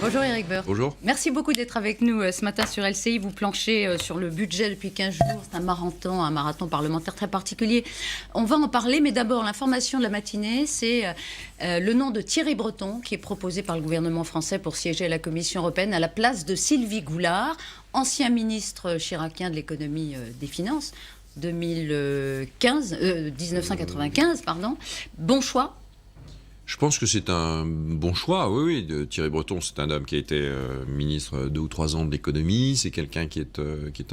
Bonjour Éric Woerth. Bonjour. Merci beaucoup d'être avec nous ce matin sur LCI. Vous planchez sur le budget depuis 15 jours. C'est un marathon parlementaire très particulier. On va en parler, mais d'abord, l'information de la matinée, c'est le nom de Thierry Breton, qui est proposé par le gouvernement français pour siéger à la Commission européenne à la place de Sylvie Goulard, ancien ministre chiracien de l'économie des finances, 1995, pardon. Bon choix. Je pense que c'est un bon choix, oui. Thierry Breton, c'est un homme qui a été ministre 2 ou 3 ans de l'économie. C'est quelqu'un qui est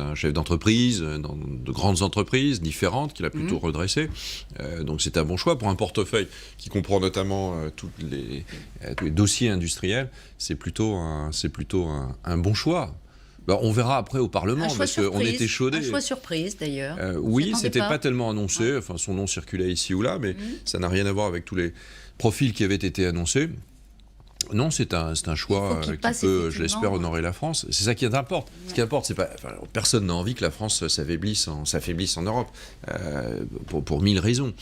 un chef d'entreprise, dans de grandes entreprises différentes, qu'il a plutôt redressé. Donc c'est un bon choix pour un portefeuille qui comprend notamment tous les dossiers industriels. C'est plutôt un bon choix. On verra après au Parlement, parce qu'on était chaudés. Un choix surprise, d'ailleurs. Oui, c'était pas tellement annoncé. Enfin, son nom circulait ici ou là, mais ça n'a rien à voir avec tous les profils qui avaient été annoncés. Non, c'est un choix qui peut, je l'espère, honorer la France. C'est ça qui importe. Ce qui importe, c'est pas. Enfin, personne n'a envie que la France s'affaiblisse en Europe, pour 1000 raisons.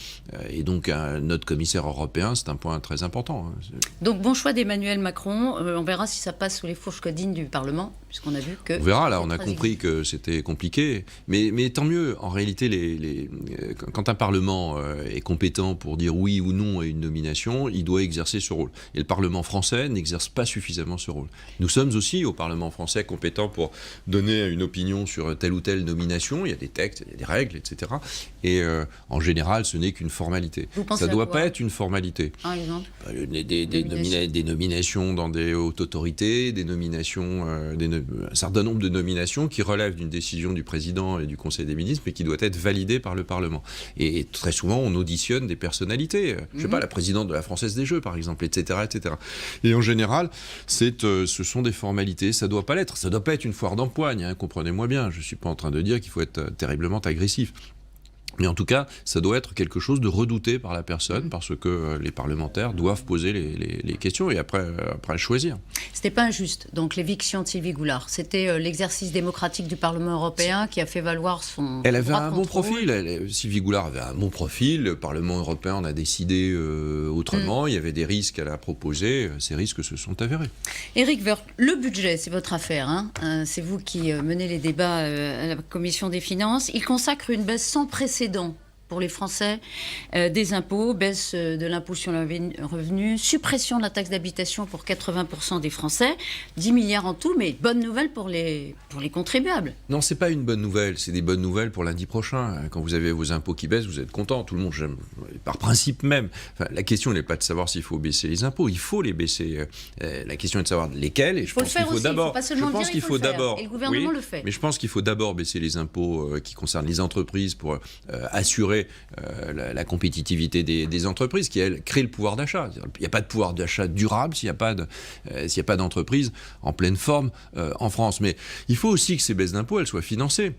Et donc, notre commissaire européen, c'est un point très important. Donc, bon choix d'Emmanuel Macron. On verra si ça passe sous les fourches codines du Parlement, puisqu'on a vu que. On verra, là, on a compris que c'était compliqué. Mais tant mieux. En réalité, quand un Parlement est compétent pour dire oui ou non à une nomination, il doit exercer ce rôle. Et le Parlement français n'exerce pas suffisamment ce rôle. Nous sommes aussi au Parlement français compétents pour donner une opinion sur telle ou telle nomination. Il y a des textes, il y a des règles, etc. Et en général, ce n'est qu'une formalité. Ça ne doit pas être une formalité. Par exemple, des nominations dans des hautes autorités, des nominations, un certain nombre de nominations qui relèvent d'une décision du président et du Conseil des ministres, mais qui doit être validée par le Parlement. Et très souvent, on auditionne des personnalités. Je ne sais pas, la présidente de la Française des Jeux, par exemple, etc., etc. Et en général, ce sont des formalités. Ça ne doit pas l'être. Ça ne doit pas être une foire d'empoigne, comprenez-moi bien. Je ne suis pas en train de dire qu'il faut être terriblement agressif. Mais en tout cas, ça doit être quelque chose de redouté par la personne, parce que les parlementaires doivent poser les questions et après choisir. C'était pas injuste, donc l'éviction de Sylvie Goulard. C'était l'exercice démocratique du Parlement européen qui a fait valoir son Elle avait droit de un bon contrôle. profil. Sylvie Goulard avait un bon profil. Le Parlement européen en a décidé autrement. Il y avait des risques à la proposer. Ces risques se sont avérés. Éric Woerth, le budget, c'est votre affaire. C'est vous qui menez les débats à la Commission des finances. Il consacre une baisse sans précédent pour les Français, des impôts, baisse de l'impôt sur le revenu, suppression de la taxe d'habitation pour 80% des Français, 10 milliards en tout, mais bonne nouvelle pour les contribuables. Non, c'est pas une bonne nouvelle, c'est des bonnes nouvelles pour lundi prochain. Quand vous avez vos impôts qui baissent, vous êtes content, tout le monde, par principe même. Enfin, la question n'est pas de savoir s'il faut baisser les impôts, il faut les baisser. La question est de savoir lesquels, et je pense qu'il faut d'abord... Et le gouvernement le fait. Mais je pense qu'il faut d'abord baisser les impôts qui concernent les entreprises pour assurer la compétitivité des entreprises qui, elles, créent le pouvoir d'achat. Il n'y a pas de pouvoir d'achat durable s'il n'y a pas d'entreprise en pleine forme en France. Mais il faut aussi que ces baisses d'impôts, elles soient financées.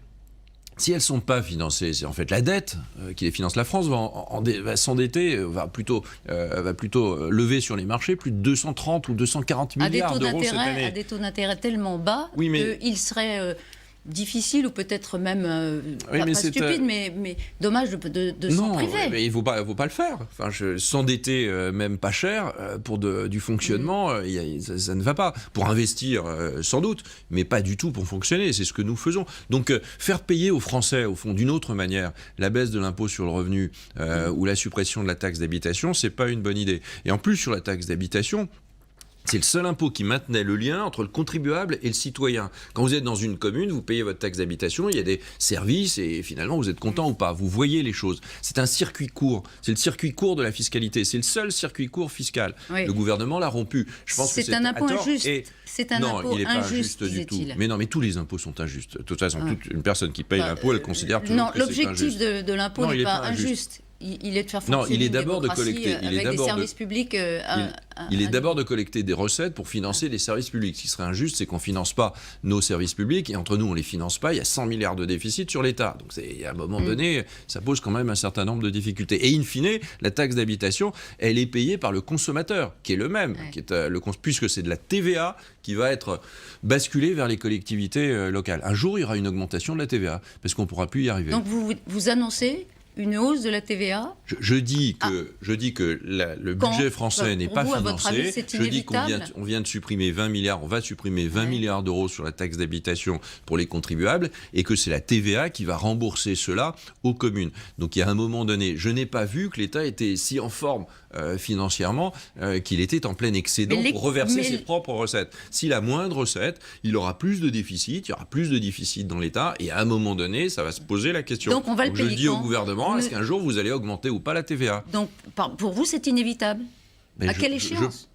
Si elles ne sont pas financées, c'est en fait la dette qui les finance. La France va s'endetter, va plutôt lever sur les marchés plus de 230 ou 240 milliards d'euros cette année. À des taux d'intérêt tellement bas qu'il serait... difficile ou peut-être même pas stupide, mais dommage de s'en priver. Non, mais il ne faut pas le faire. Enfin, s'endetter même pas cher pour du fonctionnement, ça ne va pas. Pour investir, sans doute, mais pas du tout pour fonctionner. C'est ce que nous faisons. Donc, faire payer aux Français, au fond, d'une autre manière, la baisse de l'impôt sur le revenu ou la suppression de la taxe d'habitation, c'est pas une bonne idée. Et en plus, sur la taxe d'habitation, c'est le seul impôt qui maintenait le lien entre le contribuable et le citoyen. Quand vous êtes dans une commune, vous payez votre taxe d'habitation, il y a des services et finalement vous êtes content ou pas. Vous voyez les choses. C'est un circuit court. C'est le circuit court de la fiscalité. C'est le seul circuit court fiscal. Oui. Le gouvernement l'a rompu. Je pense que c'est un impôt injuste. C'est un impôt il n'est pas injuste du tout. Mais non, mais tous les impôts sont injustes. De toute façon, une personne qui paye l'impôt, elle considère toujours que c'est injuste. Non, l'objectif de l'impôt n'est pas injuste. Il est de faire fonctionner une démocratie avec des services publics. Il est d'abord de collecter des recettes pour financer des services publics. Ce qui serait injuste, c'est qu'on ne finance pas nos services publics et entre nous, on ne les finance pas. Il y a 100 milliards de déficit sur l'État. Donc, à un moment donné, ça pose quand même un certain nombre de difficultés. Et in fine, la taxe d'habitation, elle est payée par le consommateur, qui est le même, puisque c'est de la TVA qui va être basculée vers les collectivités locales. Un jour, il y aura une augmentation de la TVA, parce qu'on ne pourra plus y arriver. Donc, vous annoncez une hausse de la TVA? Je dis que le budget français n'est pas vous, à votre avis, financé. c'est Je dis inévitable. qu'on vient de supprimer 20 milliards, on va supprimer 20 milliards d'euros sur la taxe d'habitation pour les contribuables et que c'est la TVA qui va rembourser cela aux communes. Donc il y a un moment donné, je n'ai pas vu que l'État était si en forme financièrement qu'il était en plein excédent pour reverser ses propres recettes. S'il a moins de recettes, il aura plus de déficit, il y aura plus de déficit dans l'État et à un moment donné, ça va se poser la question. Donc on va le payer je dis au quand? gouvernement, est-ce qu'un jour vous allez augmenter ou pas la TVA? Donc pour vous, c'est inévitable. À quelle échéance?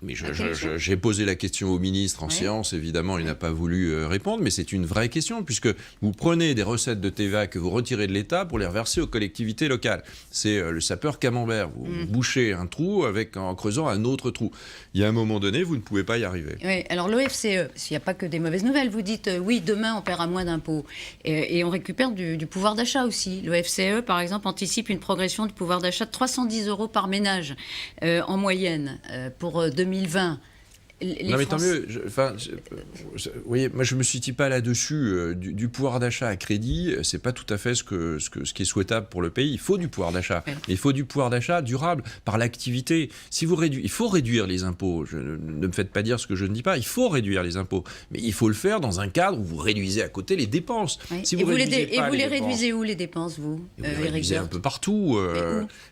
J'ai posé la question au ministre en Oui. séance, évidemment, il n'a pas voulu répondre, mais c'est une vraie question, puisque vous prenez des recettes de TVA que vous retirez de l'État pour les reverser aux collectivités locales. C'est le sapeur camembert, vous bouchez un trou en creusant un autre trou. Il y a un moment donné, vous ne pouvez pas y arriver. Oui, alors l'OFCE, s'il n'y a pas que des mauvaises nouvelles, vous dites oui, demain on paiera moins d'impôts et on récupère du pouvoir d'achat aussi. L'OFCE, par exemple, anticipe une progression du pouvoir d'achat de 310 € par ménage en moyenne pour 2020. Non mais tant mieux. Vous voyez, moi je me situe pas là-dessus. Du pouvoir d'achat à crédit, c'est pas tout à fait ce qui est souhaitable pour le pays. Il faut du pouvoir d'achat, mais il faut du pouvoir d'achat durable par l'activité. Si vous il faut réduire les impôts. Ne me faites pas dire ce que je ne dis pas. Il faut réduire les impôts, mais il faut le faire dans un cadre où vous réduisez à côté les dépenses. Oui. Si vous les dépenses, réduisez où les dépenses, vous, vous les réduisez un Woerth? peu partout.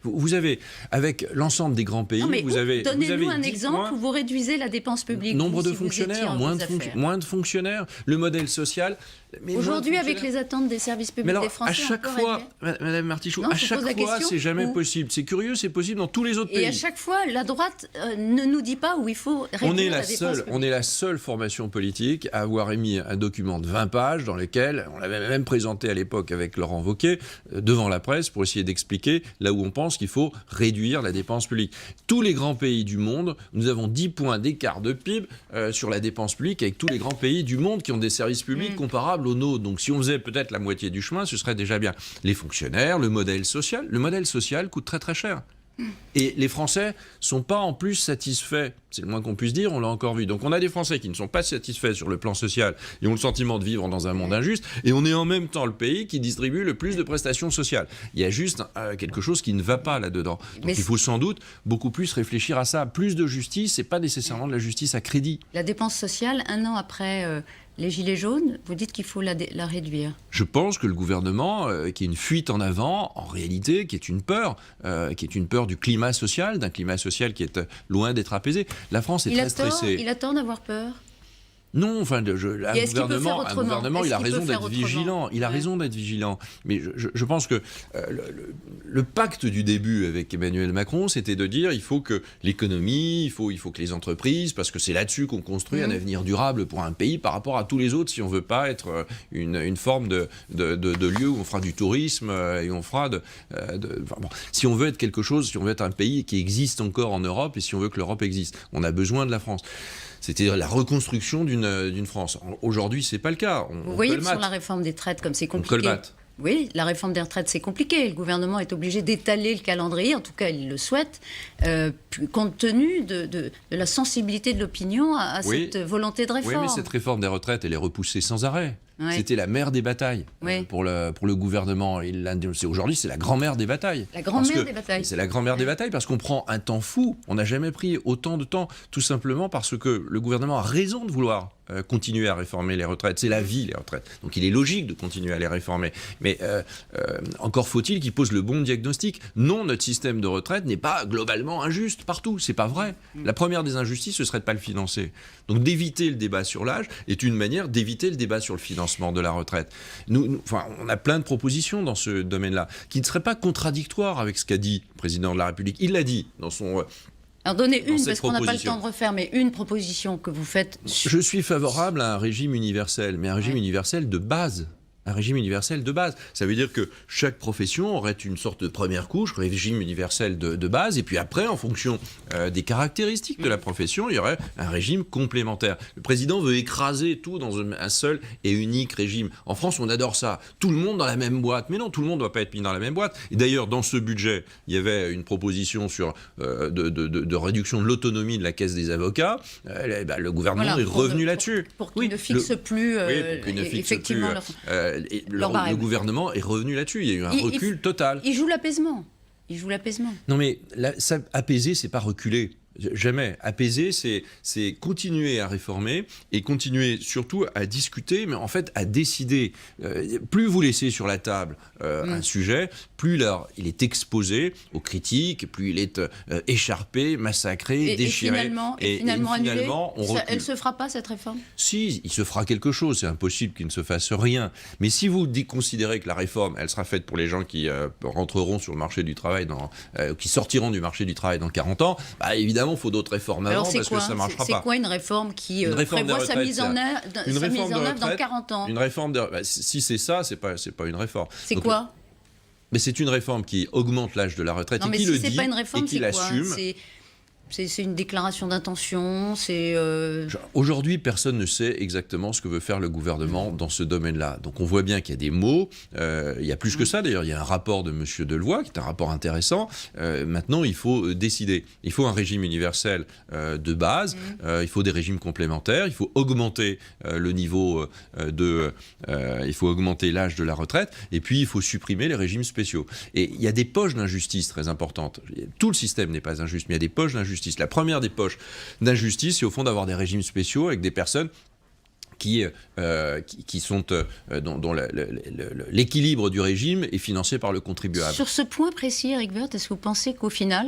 Vous avez, avec l'ensemble des grands pays, donnez-nous un 10 exemple points. où vous réduisez la dépense publique. Nombre de si vous étiez fonctionnaires, en moins de fonctionnaires, le modèle social. Aujourd'hui, avec les attentes des services publics mais alors, des Français, à chaque fois, Madame Martichoux, à chaque fois, c'est jamais possible. C'est curieux, c'est possible dans tous les autres pays. Et à chaque fois, la droite ne nous dit pas où il faut réduire la dépense publique. On est la seule formation politique à avoir émis un document de 20 pages dans lequel, on l'avait même présenté à l'époque avec Laurent Wauquiez, devant la presse pour essayer d'expliquer là où on pense qu'il faut réduire la dépense publique. Tous les grands pays du monde, nous avons 10 points d'écart de PIB sur la dépense publique avec tous les grands pays du monde qui ont des services publics comparables aux nôtres. Donc si on faisait peut-être la moitié du chemin, ce serait déjà bien. Les fonctionnaires, le modèle social coûte très très cher. Et les Français sont pas en plus satisfaits, c'est le moins qu'on puisse dire, on l'a encore vu. Donc on a des Français qui ne sont pas satisfaits sur le plan social et ont le sentiment de vivre dans un monde injuste, et on est en même temps le pays qui distribue le plus de prestations sociales. Il y a juste quelque chose qui ne va pas là-dedans. Donc il faut sans doute beaucoup plus réfléchir à ça. Plus de justice, c'est pas nécessairement de la justice à crédit. La dépense sociale, un an après les Gilets jaunes, vous dites qu'il faut la réduire. Je pense que le gouvernement, qui est une fuite en avant, en réalité, qui est une peur du climat social, d'un climat social qui est loin d'être apaisé. La France est très stressée. Il a tort d'avoir peur? Non, enfin, un gouvernement, il a raison d'être vigilant. Il a raison d'être vigilant. Mais je pense que le pacte du début avec Emmanuel Macron, c'était de dire il faut que l'économie, il faut que les entreprises, parce que c'est là-dessus qu'on construit un avenir durable pour un pays par rapport à tous les autres, si on veut pas être une forme de lieu où on fera du tourisme et on fera si on veut être quelque chose, si on veut être un pays qui existe encore en Europe et si on veut que l'Europe existe, on a besoin de la France. C'était la reconstruction d'une France. Aujourd'hui, c'est pas le cas. Vous voyez sur la réforme des retraites comme c'est compliqué. Oui, la réforme des retraites, c'est compliqué. Le gouvernement est obligé d'étaler le calendrier, en tout cas, il le souhaite, compte tenu de la sensibilité de l'opinion à cette volonté de réforme. Oui, mais cette réforme des retraites, elle est repoussée sans arrêt. Ouais. C'était la mère des batailles pour le gouvernement. Aujourd'hui, c'est la grand-mère des batailles. La grand-mère des batailles. C'est la grand-mère des batailles parce qu'on prend un temps fou. On n'a jamais pris autant de temps, tout simplement parce que le gouvernement a raison de vouloir continuer à réformer les retraites. C'est la vie, les retraites. Donc il est logique de continuer à les réformer. Mais encore faut-il qu'il pose le bon diagnostic. Non, notre système de retraite n'est pas globalement injuste partout. C'est pas vrai. La première des injustices, ce serait de ne pas le financer. Donc d'éviter le débat sur l'âge est une manière d'éviter le débat sur le financement de la retraite. On a plein de propositions dans ce domaine-là qui ne seraient pas contradictoires avec ce qu'a dit le président de la République. Il l'a dit dans son... Alors donnez une, parce qu'on n'a pas le temps de refaire, mais une proposition que vous faites. Je suis favorable à un régime universel, mais un régime universel de base. Un régime universel de base. Ça veut dire que chaque profession aurait une sorte de première couche, régime universel de base, et puis après, en fonction des caractéristiques de la profession, il y aurait un régime complémentaire. Le président veut écraser tout dans un seul et unique régime. En France, on adore ça. Tout le monde dans la même boîte. Mais non, tout le monde ne doit pas être mis dans la même boîte. Et d'ailleurs, dans ce budget, il y avait une proposition sur de réduction de l'autonomie de la caisse des avocats. Le gouvernement est revenu là-dessus. Pour qu'il ne fixe plus, effectivement... le gouvernement est revenu là-dessus. Il y a eu un recul total. Il joue l'apaisement. Non mais apaiser, c'est pas reculer. Jamais. Apaiser, c'est continuer à réformer et continuer surtout à discuter, mais en fait à décider. Plus vous laissez sur la table un sujet, plus il est exposé aux critiques, plus il est écharpé, massacré, déchiré. Et finalement annulé. Elle ne se fera pas, cette réforme ? Si, il se fera quelque chose. C'est impossible qu'il ne se fasse rien. Mais si vous considérez que la réforme, elle sera faite pour les gens qui rentreront sur le marché du travail, qui sortiront du marché du travail dans 40 ans, bah, évidemment, il faut d'autres réformes avant parce que ça ne marchera pas. C'est quoi une réforme qui prévoit sa mise en œuvre dans 40 ans ? Une réforme si c'est ça, c'est pas une réforme. C'est quoi ? Mais c'est une réforme qui augmente l'âge de la retraite et qui le dit et qui l'assume. C'est une déclaration d'intention, Aujourd'hui, personne ne sait exactement ce que veut faire le gouvernement dans ce domaine-là. Donc on voit bien qu'il y a des mots, il y a plus que ça d'ailleurs, il y a un rapport de M. Delevoye, qui est un rapport intéressant. Maintenant, il faut décider. Il faut un régime universel de base, il faut des régimes complémentaires, il faut augmenter le niveau il faut augmenter l'âge de la retraite, et puis il faut supprimer les régimes spéciaux. Et il y a des poches d'injustice très importantes. Tout le système n'est pas injuste, mais il y a des poches d'injustice. La première des poches d'injustice, c'est au fond d'avoir des régimes spéciaux avec des personnes qui sont dont l'équilibre du régime est financé par le contribuable. Sur ce point précis, Éric Woerth, est-ce que vous pensez qu'au final,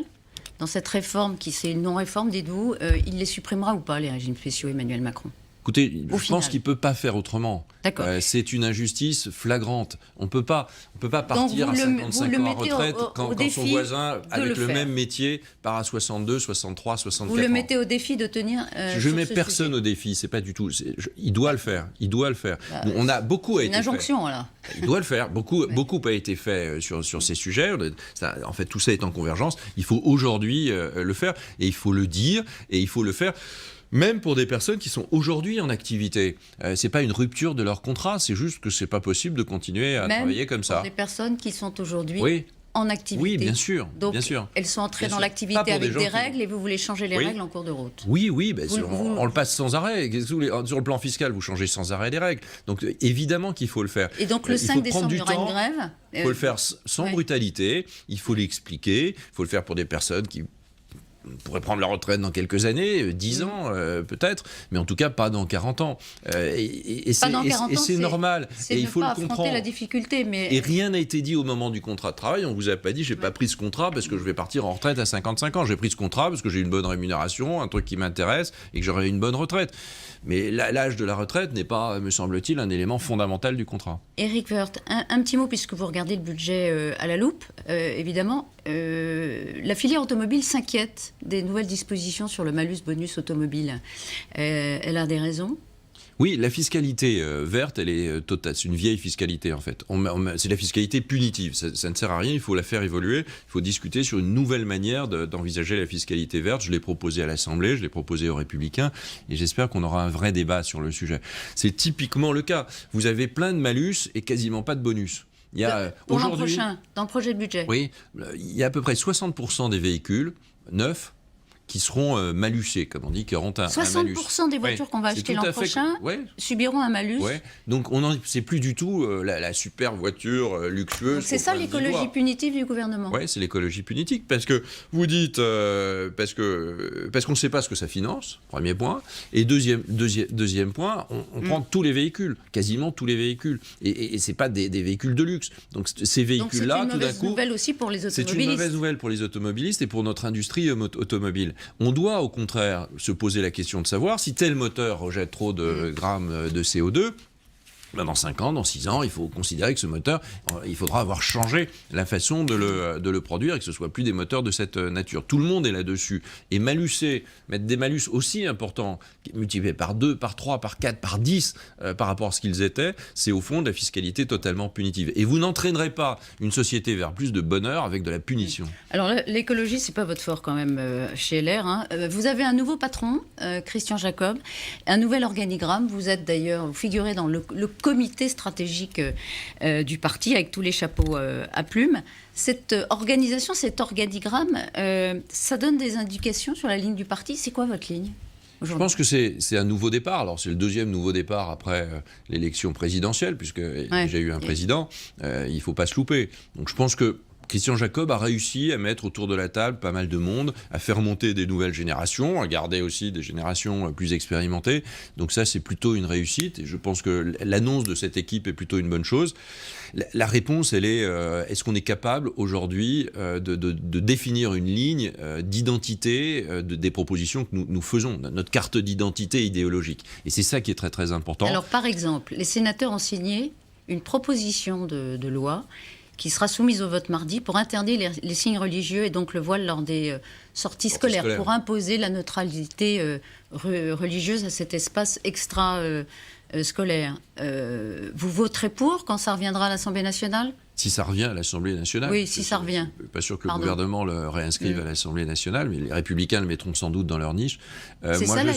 dans cette réforme, qui c'est une non-réforme, dites-vous, il les supprimera ou pas, les régimes spéciaux, Emmanuel Macron ? Écoutez, je pense qu'il ne peut pas faire autrement. C'est une injustice flagrante. On ne peut pas partir à 55 ans en retraite quand son voisin, avec le même métier, part à 62, 63, 64 ans. Vous le mettez au défi de tenir Je ne mets personne au défi, c'est pas du tout. Il doit le faire. On a beaucoup a été fait. Une injonction, là. Il doit le faire. Beaucoup a été fait sur ces sujets. En fait, tout ça est en convergence. Il faut aujourd'hui le faire. Et il faut le dire. Et il faut le faire. Même pour des personnes qui sont aujourd'hui en activité. C'est pas une rupture de leur contrat, c'est juste que c'est pas possible de continuer à travailler comme ça. Même pour des personnes qui sont aujourd'hui en activité. Oui, bien sûr. Donc, bien sûr. Elles sont entrées dans l'activité avec des règles et vous voulez changer les règles en cours de route. Oui, on le passe sans arrêt. Sur le plan fiscal, vous changez sans arrêt les règles. Donc évidemment qu'il faut le faire. Et donc le 5 décembre, il y aura une grève. Il faut le faire sans brutalité, il faut l'expliquer, il faut le faire pour des personnes qui pourraient prendre leur retraite dans quelques années, 10 ans peut-être, mais en tout cas pas dans 40 ans. Et c'est normal. Et il faut le comprendre. La difficulté, mais... Et rien n'a été dit au moment du contrat de travail. On vous a pas dit, j'ai pas pris ce contrat parce que je vais partir en retraite à 55 ans. J'ai pris ce contrat parce que j'ai une bonne rémunération, un truc qui m'intéresse et que j'aurai une bonne retraite. Mais l'âge de la retraite n'est pas, me semble-t-il, un élément fondamental du contrat. Éric Woerth, un petit mot, puisque vous regardez le budget à la loupe, évidemment. La filière automobile s'inquiète des nouvelles dispositions sur le malus-bonus automobile. Elle a des raisons ? Oui, la fiscalité verte, elle est totale. C'est une vieille fiscalité, en fait. C'est la fiscalité punitive. Ça ne sert à rien, il faut la faire évoluer. Il faut discuter sur une nouvelle manière d'envisager la fiscalité verte. Je l'ai proposé à l'Assemblée, je l'ai proposé aux Républicains, et j'espère qu'on aura un vrai débat sur le sujet. C'est typiquement le cas. Vous avez plein de malus et quasiment pas de bonus. Il y a, pour l'an prochain, dans le projet de budget. Oui, il y a à peu près 60% des véhicules neufs qui seront malusés, comme on dit, qui auront un malus. 60% des voitures qu'on va acheter l'an prochain subiront un malus. Donc c'est plus du tout la super voiture luxueuse. Donc c'est ça l'écologie punitive du gouvernement. Oui, c'est l'écologie punitive, parce que vous dites parce qu'on ne sait pas ce que ça finance, premier point, et deuxième point, on prend tous les véhicules, quasiment tous les véhicules, et c'est pas des véhicules de luxe. Donc ces véhicules-là, tout d'un coup, c'est une mauvaise nouvelle aussi pour les automobilistes. C'est une mauvaise nouvelle pour les automobilistes et pour notre industrie automobile. On doit au contraire se poser la question de savoir si tel moteur rejette trop de grammes de CO2. Dans 5 ans, dans 6 ans, il faut considérer que ce moteur, il faudra avoir changé la façon de le produire et que ce ne soit plus des moteurs de cette nature. Tout le monde est là-dessus. Et mettre des malus aussi importants, multipliés par 2, par 3, par 4, par 10 par rapport à ce qu'ils étaient, c'est au fond de la fiscalité totalement punitive. Et vous n'entraînerez pas une société vers plus de bonheur avec de la punition. Alors l'écologie, c'est pas votre fort quand même chez LR. Hein. Vous avez un nouveau patron, Christian Jacob, un nouvel organigramme. Vous figurez dans le comité stratégique du parti avec tous les chapeaux à plumes. Cette organisation, cet organigramme, ça donne des indications sur la ligne du parti. C'est quoi votre ligne ? Je pense que c'est un nouveau départ. Alors c'est le deuxième nouveau départ après l'élection présidentielle, puisqu'il y a déjà eu un président. Il ne faut pas se louper. Donc je pense que Christian Jacob a réussi à mettre autour de la table pas mal de monde, à faire monter des nouvelles générations, à garder aussi des générations plus expérimentées. Donc ça, c'est plutôt une réussite. Et je pense que l'annonce de cette équipe est plutôt une bonne chose. La réponse, elle est, est-ce qu'on est capable aujourd'hui de définir une ligne d'identité des propositions que nous faisons, notre carte d'identité idéologique. Et c'est ça qui est très très important. Alors par exemple, les sénateurs ont signé une proposition de loi qui sera soumise au vote mardi pour interdire les signes religieux et donc le voile lors des sorties scolaires, pour imposer la neutralité religieuse à cet espace extra-scolaire. Vous voterez pour quand ça reviendra à l'Assemblée nationale ? Si ça revient à l'Assemblée nationale. Oui, si ça revient. Je ne suis pas sûr que le gouvernement le réinscrive à l'Assemblée nationale, mais les Républicains le mettront sans doute dans leur niche. C'est ça la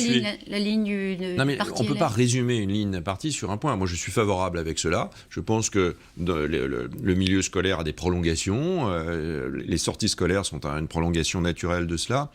ligne du Non, mais parti on ne peut pas résumer une ligne d'un parti sur un point. Moi, je suis favorable avec cela. Je pense que le milieu scolaire a des prolongations. Les sorties scolaires sont une prolongation naturelle de cela.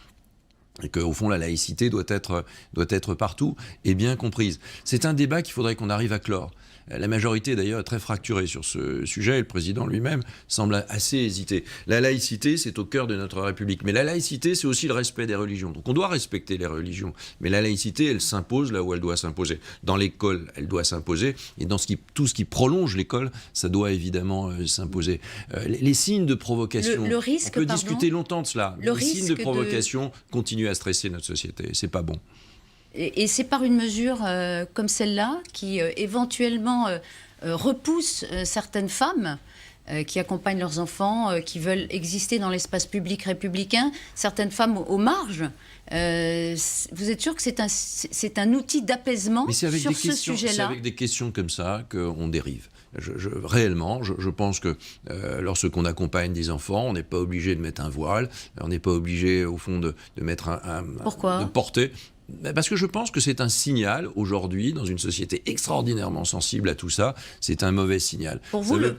Et qu'au fond, la laïcité doit être partout et bien comprise. C'est un débat qu'il faudrait qu'on arrive à clore. La majorité, d'ailleurs, est très fracturée sur ce sujet. Et le président lui-même semble assez hésiter. La laïcité, c'est au cœur de notre République. Mais la laïcité, c'est aussi le respect des religions. Donc on doit respecter les religions. Mais la laïcité, elle s'impose là où elle doit s'imposer. Dans l'école, elle doit s'imposer. Et dans tout ce qui prolonge l'école, ça doit évidemment s'imposer. Les signes de provocation, le risque, on peut discuter longtemps de cela. Les signes de provocation continuent à stresser notre société. C'est pas bon. Et c'est par une mesure comme celle-là qui éventuellement repousse certaines femmes qui accompagnent leurs enfants, qui veulent exister dans l'espace public républicain, certaines femmes aux marges. Vous êtes sûr que c'est un outil d'apaisement sur ce sujet-là ? C'est avec des questions comme ça qu'on dérive. Réellement, je pense que lorsqu'on accompagne des enfants, on n'est pas obligé de mettre un voile, on n'est pas obligé, au fond, de mettre Pourquoi ? de porter. Parce que je pense que c'est un signal aujourd'hui, dans une société extraordinairement sensible à tout ça, c'est un mauvais signal. Pour vous, le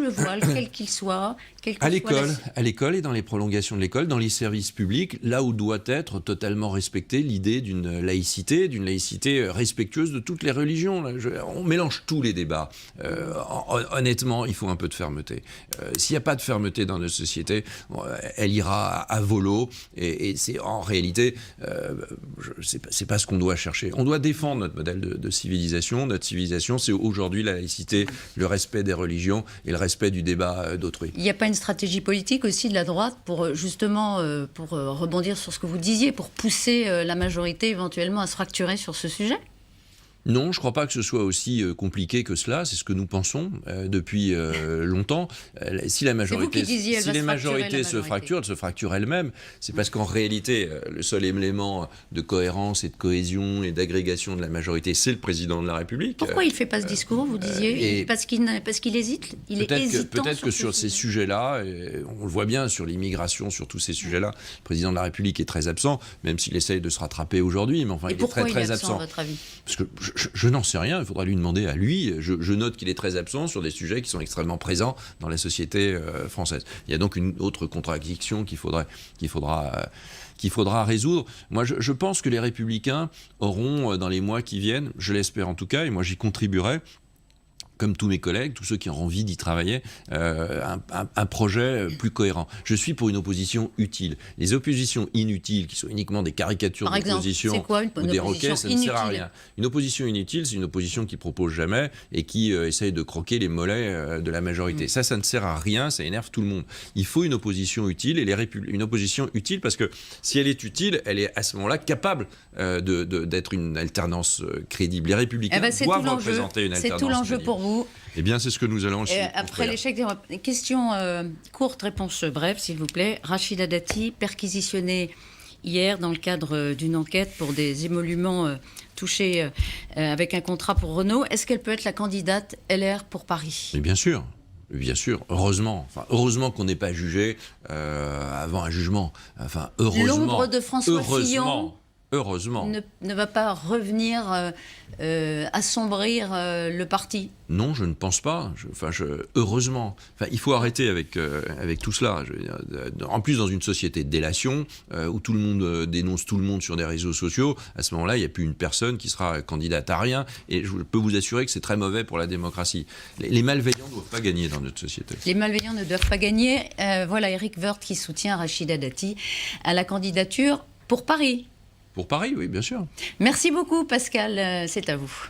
voile, quel qu'il soit, à l'école et dans les prolongations de l'école, dans les services publics, là où doit être totalement respectée l'idée d'une laïcité respectueuse de toutes les religions. On mélange tous les débats. Honnêtement, il faut un peu de fermeté. S'il n'y a pas de fermeté dans notre société, elle ira à volo. Et c'est en réalité, c'est pas ce qu'on doit chercher. On doit défendre notre modèle de civilisation. Notre civilisation, c'est aujourd'hui la laïcité, le respect des religions et le respect du débat d'autrui. Il n'y a pas une stratégie politique aussi de la droite pour justement, pour rebondir sur ce que vous disiez, pour pousser la majorité éventuellement à se fracturer sur ce sujet ? Non, je ne crois pas que ce soit aussi compliqué que cela. C'est ce que nous pensons depuis longtemps. Si les majorités se fracturent, elles se fracturent elles-mêmes. C'est parce qu'en réalité, le seul élément de cohérence et de cohésion et d'agrégation de la majorité, c'est le président de la République. Pourquoi il ne fait pas ce discours, vous disiez ? Parce qu'il hésite ? Il est hésitant. Peut-être que sur ces sujets-là, on le voit bien sur l'immigration, sur tous ces sujets-là, le président de la République est très absent, même s'il essaye de se rattraper aujourd'hui. Mais enfin, il est très, très absent. À votre avis ? Parce que je n'en sais rien, il faudra lui demander à lui. Je note qu'il est très absent sur des sujets qui sont extrêmement présents dans la société française. Il y a donc une autre contradiction qu'il faudra résoudre. Moi, je pense que les Républicains auront, dans les mois qui viennent, je l'espère en tout cas, et moi j'y contribuerai, comme tous mes collègues, tous ceux qui ont envie d'y travailler, un projet plus cohérent. Je suis pour une opposition utile. Les oppositions inutiles, qui sont uniquement des caricatures d'opposition ou des roquets, ça ne sert à rien. Une opposition inutile, c'est une opposition qui propose jamais et qui essaye de croquer les mollets de la majorité. Ça ne sert à rien, ça énerve tout le monde. Il faut une opposition utile, et une opposition utile parce que si elle est utile, elle est à ce moment-là capable d'être une alternance crédible. Les Républicains doivent représenter une alternance. C'est tout l'enjeu pour vous. Eh bien, c'est ce que nous allons après l'échec des questions courte, réponse brève, s'il vous plaît. Rachida Dati, perquisitionnée hier dans le cadre d'une enquête pour des émoluments touchés avec un contrat pour Renault. Est-ce qu'elle peut être la candidate LR pour Paris ? Mais bien sûr. Bien sûr, heureusement. Heureusement qu'on n'ait pas jugé avant un jugement. Heureusement. L'ombre de François Fillon. Heureusement. ne va pas revenir assombrir le parti? Non, je ne pense pas. Heureusement. Il faut arrêter avec tout cela. En plus, dans une société de délation, où tout le monde dénonce tout le monde sur des réseaux sociaux, à ce moment-là, il n'y a plus une personne qui sera candidate à rien. Et je peux vous assurer que c'est très mauvais pour la démocratie. Les malveillants ne doivent pas gagner dans notre société. Les malveillants ne doivent pas gagner. Voilà Éric Woerth qui soutient Rachida Dati à la candidature pour Paris. Pour Paris, oui, bien sûr. Merci beaucoup, Pascal. C'est à vous.